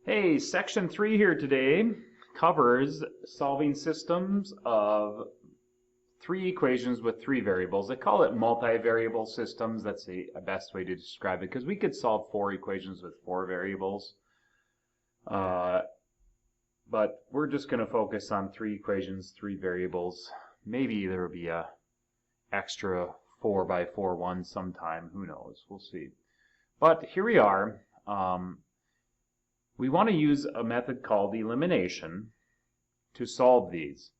Hey, section 3 here today covers solving systems of three equations with three variables. They call it multivariable systems. That's the best way to describe it because we could solve four equations with four variables. But we're just going to focus on three equations, three variables. Maybe there will be a extra 4x4 one sometime. Who knows? We'll see. But here we are. We want to use a method called elimination to solve these.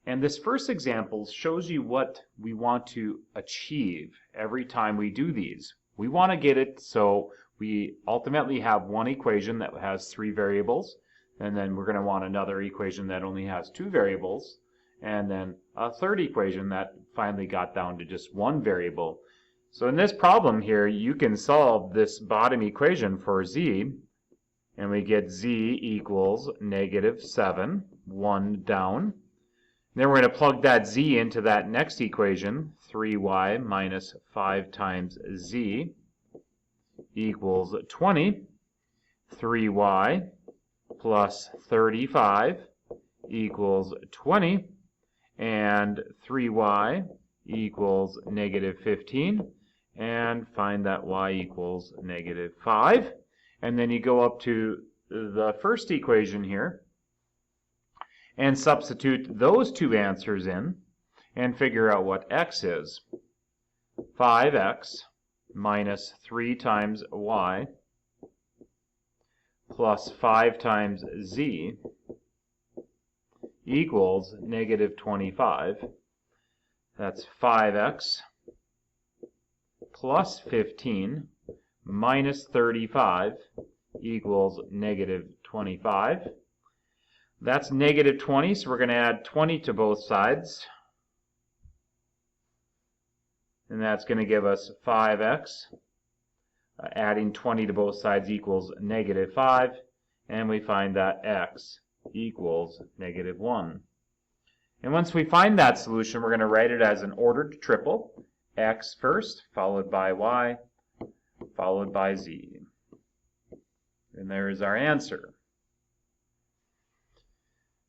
And this first example shows you what we want to achieve every time we do these. We want to get it so we ultimately have one equation that has three variables, and then we're going to want another equation that only has two variables, and then a third equation that finally got down to just one variable. So in this problem here, you can solve this bottom equation for z, and we get z equals -7, 1 down. Then we're going to plug that z into that next equation, 3y minus 5 times z equals 20. 3y plus 35 equals 20. And 3y equals -15. And find that y equals -5. And then you go up to the first equation here and substitute those two answers in and figure out what x is. 5x minus 3 times y plus 5 times z equals -25. That's 5x plus 15 minus 35 equals -25. That's -20, so we're going to add 20 to both sides. And that's going to give us 5x. Adding 20 to both sides equals -5. And we find that x equals -1. And once we find that solution, we're going to write it as an ordered triple. X first, followed by y, followed by z. And there is our answer.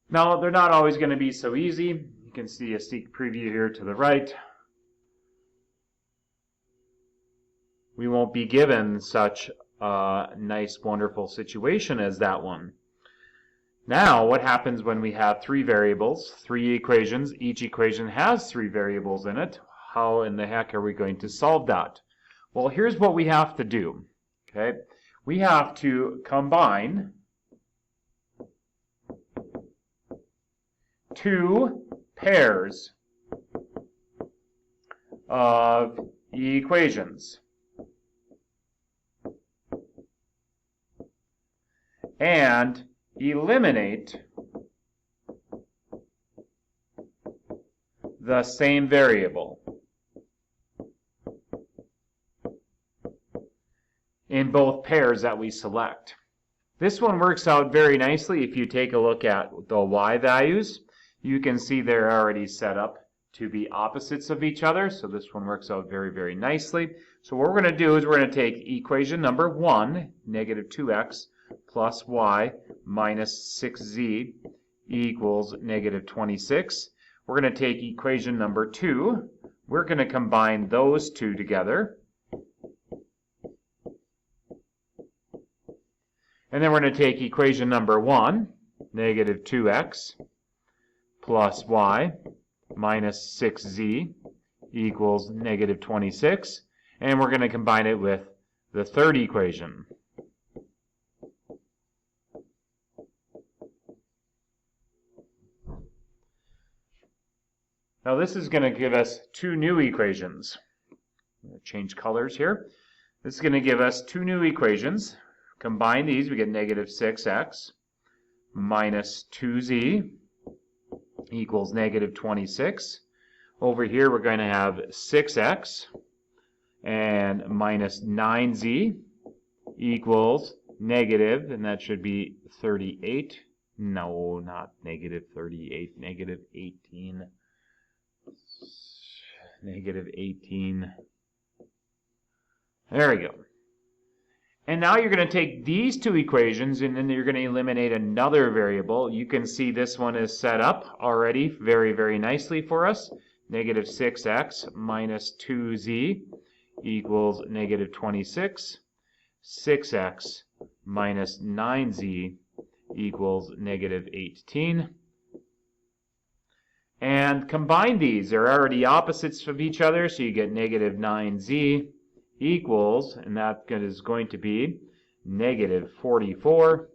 Now, they're not always going to be so easy. You can see a sneak preview here to the right. We won't be given such a nice, wonderful situation as that one. Now, what happens when we have three variables, three equations? Each equation has three variables in it. How in the heck are we going to solve that? Well, here's what we have to do. Okay, we have to combine two pairs of equations and eliminate the same variable in both pairs that we select. This one works out very nicely. If you take a look at the y values, you can see they're already set up to be opposites of each other. So this one works out very, very nicely. So what we're going to do is we're going to take equation number 1, -2x plus y minus 6z equals -26. We're going to take equation number 2. We're going to combine those two together. And then we're going to take equation number 1, -2x plus y minus 6z equals -26. And we're going to combine it with the third equation. Now this is going to give us two new equations. I'm going to change colors here. This is going to give us two new equations. Combine these, we get -6x minus 2z equals -26. Over here we're going to have 6x and minus 9z equals negative, and that should be 38. No, not -38, -18. -18. There we go. And now you're going to take these two equations and then you're going to eliminate another variable. You can see this one is set up already very, very nicely for us. Negative 6x minus 2z equals negative 26. 6x minus 9z equals negative 18. And combine these. They're already opposites of each other, so you get negative 9z equals, and that is going to be negative 44.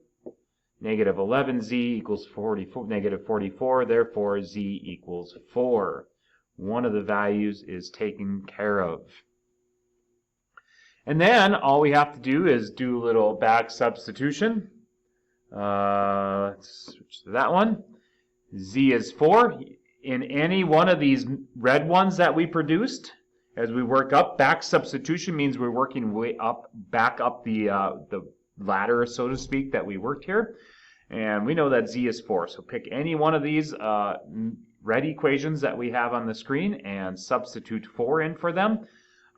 Negative 11z equals negative 44, therefore z equals 4. One of the values is taken care of. And then all we have to do is do a little back substitution. Let's switch to that one. Z is 4. In any one of these red ones that we produced, as we work up, back substitution means we're working way up, back up the ladder, so to speak, that we worked here. And we know that z is 4. So pick any one of these red equations that we have on the screen and substitute 4 in for them.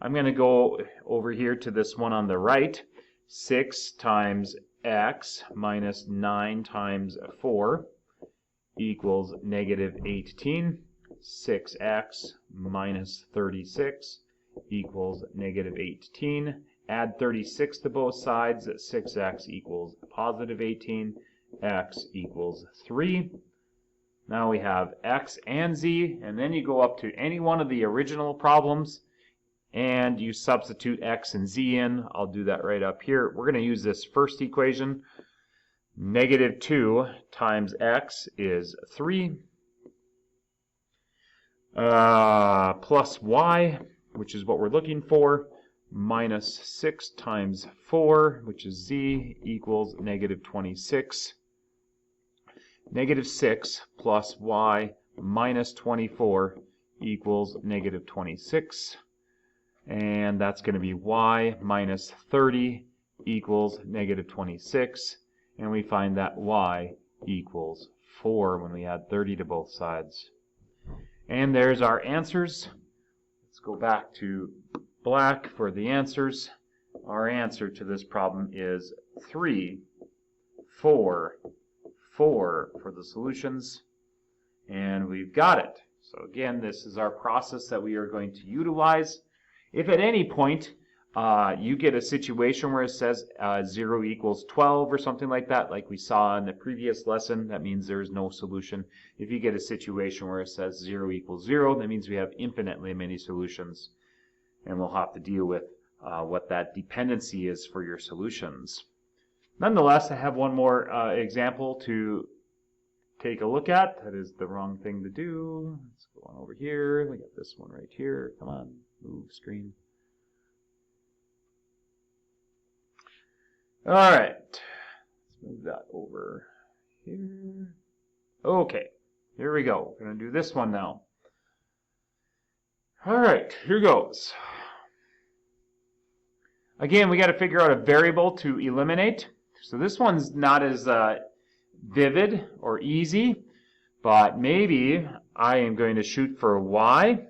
I'm going to go over here to this one on the right. 6 times x minus 9 times 4 equals negative 18. 6x minus 36 equals negative 18. Add 36 to both sides. 6x equals positive 18. X equals 3. Now we have x and z, and then you go up to any one of the original problems and you substitute x and z in. I'll do that right up here. We're going to use this first equation. Negative 2 times x is 3. Plus y, which is what we're looking for, minus 6 times 4, which is z, equals negative 26. Negative 6 plus y minus 24 equals negative 26. And that's going to be y minus 30 equals negative 26. And we find that y equals 4 when we add 30 to both sides. And there's our answers. Let's go back to black for the answers. Our answer to this problem is 3, 4, 4 for the solutions. And we've got it. So again, this is our process that we are going to utilize. If at any point you get a situation where it says 0 equals 12 or something like that, like we saw in the previous lesson, that means there is no solution. If you get a situation where it says 0 equals 0, that means we have infinitely many solutions. And we'll have to deal with what that dependency is for your solutions. Nonetheless, I have one more example to take a look at. That is the wrong thing to do. Let's go on over here. We got this one right here. Come on, move screen. All right, let's move that over here. Okay, here we go. We're going to do this one now. All right, here goes. Again, we got to figure out a variable to eliminate. So this one's not as vivid or easy, but maybe I am going to shoot for y.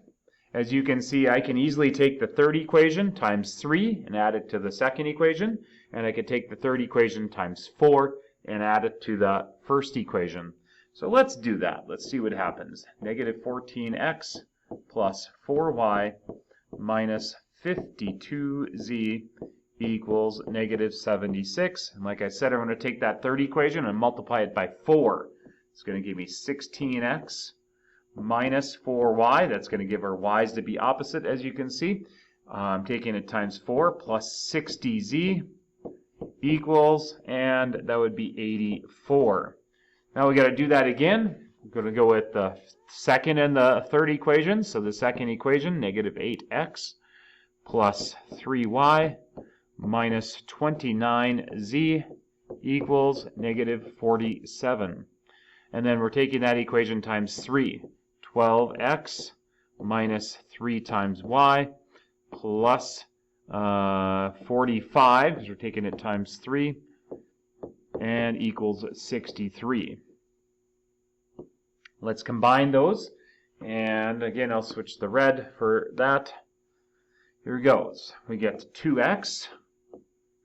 As you can see, I can easily take the third equation times 3 and add it to the second equation. And I could take the third equation times 4 and add it to the first equation. So let's do that. Let's see what happens. Negative 14x plus 4y minus 52z equals negative 76. And like I said, I'm going to take that third equation and multiply it by 4. It's going to give me 16x minus 4y. That's going to give our y's to be opposite, as you can see. I'm taking it times 4 plus 60z equals, and that would be 84. Now we got to do that again. We're going to go with the second and the third equation. So the second equation, negative 8x plus 3y minus 29z equals negative 47. And then we're taking that equation times 3. 12x minus 3 times y plus 45, because we're taking it times 3, and equals 63. Let's combine those. And again, I'll switch the red for that. Here goes. We get 2x.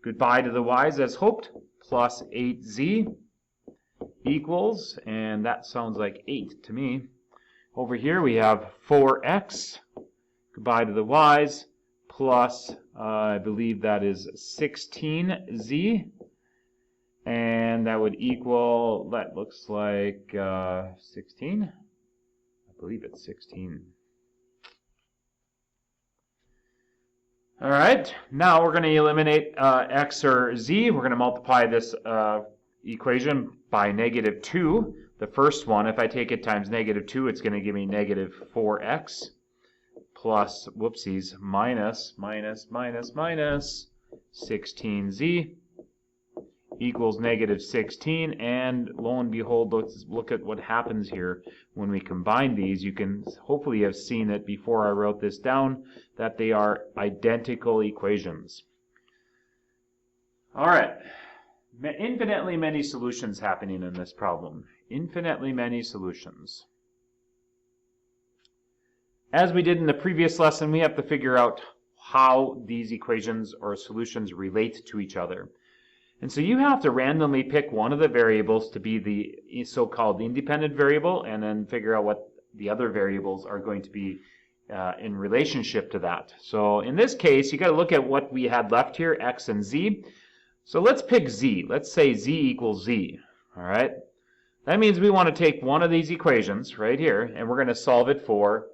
goodbye to the y's as hoped, plus 8z equals, and that sounds like 8 to me. Over here we have 4x, goodbye to the y's, plus, I believe that is 16z, and that would equal, that looks like 16. I believe it's 16. All right, now we're going to eliminate x or z. We're going to multiply this equation by -2. The first one, if I take it times -2, it's going to give me -4x plus, whoopsies, minus 16z equals -16, and lo and behold, let's look at what happens here when we combine these. You can hopefully have seen it before I wrote this down, that they are identical equations. All right, infinitely many solutions happening in this problem. Infinitely many solutions. As we did in the previous lesson, we have to figure out how these equations or solutions relate to each other. And so you have to randomly pick one of the variables to be the so-called independent variable, and then figure out what the other variables are going to be in relationship to that. So in this case, you got to look at what we had left here, x and z. So let's pick z. Let's say z equals z. All right. That means we want to take one of these equations right here, and we're going to solve it for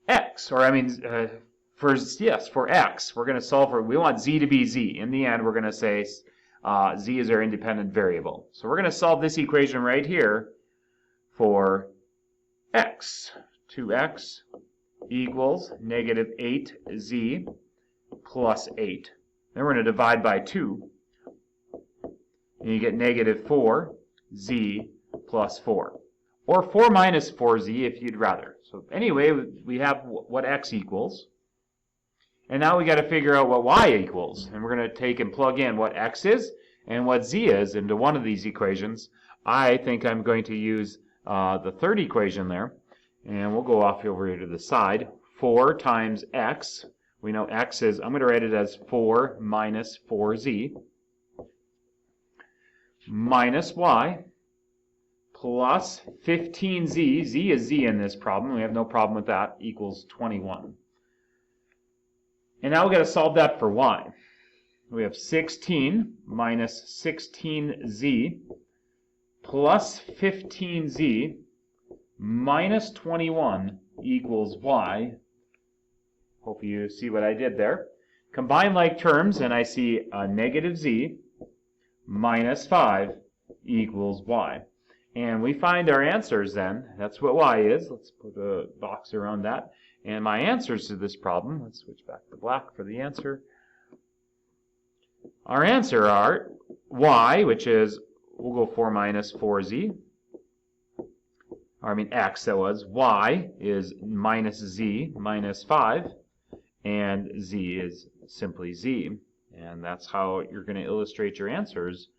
x, or I mean, for x. We're going to solve for, we want z to be z. In the end, we're going to say z is our independent variable. So we're going to solve this equation right here for x. 2x equals -8z plus 8. Then we're going to divide by 2. And you get -4z plus 4. Or 4 minus 4z if you'd rather. So anyway, we have what x equals. And now we got to figure out what y equals. And we're going to take and plug in what x is and what z is into one of these equations. I think I'm going to use the third equation there. And we'll go off over here to the side. 4 times x. We know x is, I'm going to write it as 4 minus 4z. Minus y. Plus 15z. Z is z in this problem. We have no problem with that. Equals 21. And now we've got to solve that for y. We have 16 minus 16z plus 15z minus 21 equals y. Hope you see what I did there. Combine like terms, and I see a -z minus 5 equals y. And we find our answers then. That's what y is. Let's put a box around that. And my answers to this problem, let's switch back to black for the answer. Our answer are y, which is, we'll go 4 minus 4z. Or I mean x, that was. Y is minus z minus 5. And z is simply z. And that's how you're going to illustrate your answers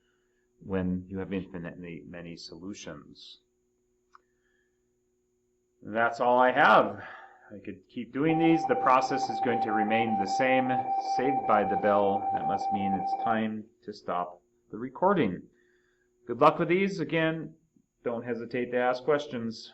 when you have infinitely many solutions. That's all I have. I could keep doing these. The process is going to remain the same. Saved by the bell. That must mean it's time to stop the recording. Good luck with these. Again, don't hesitate to ask questions.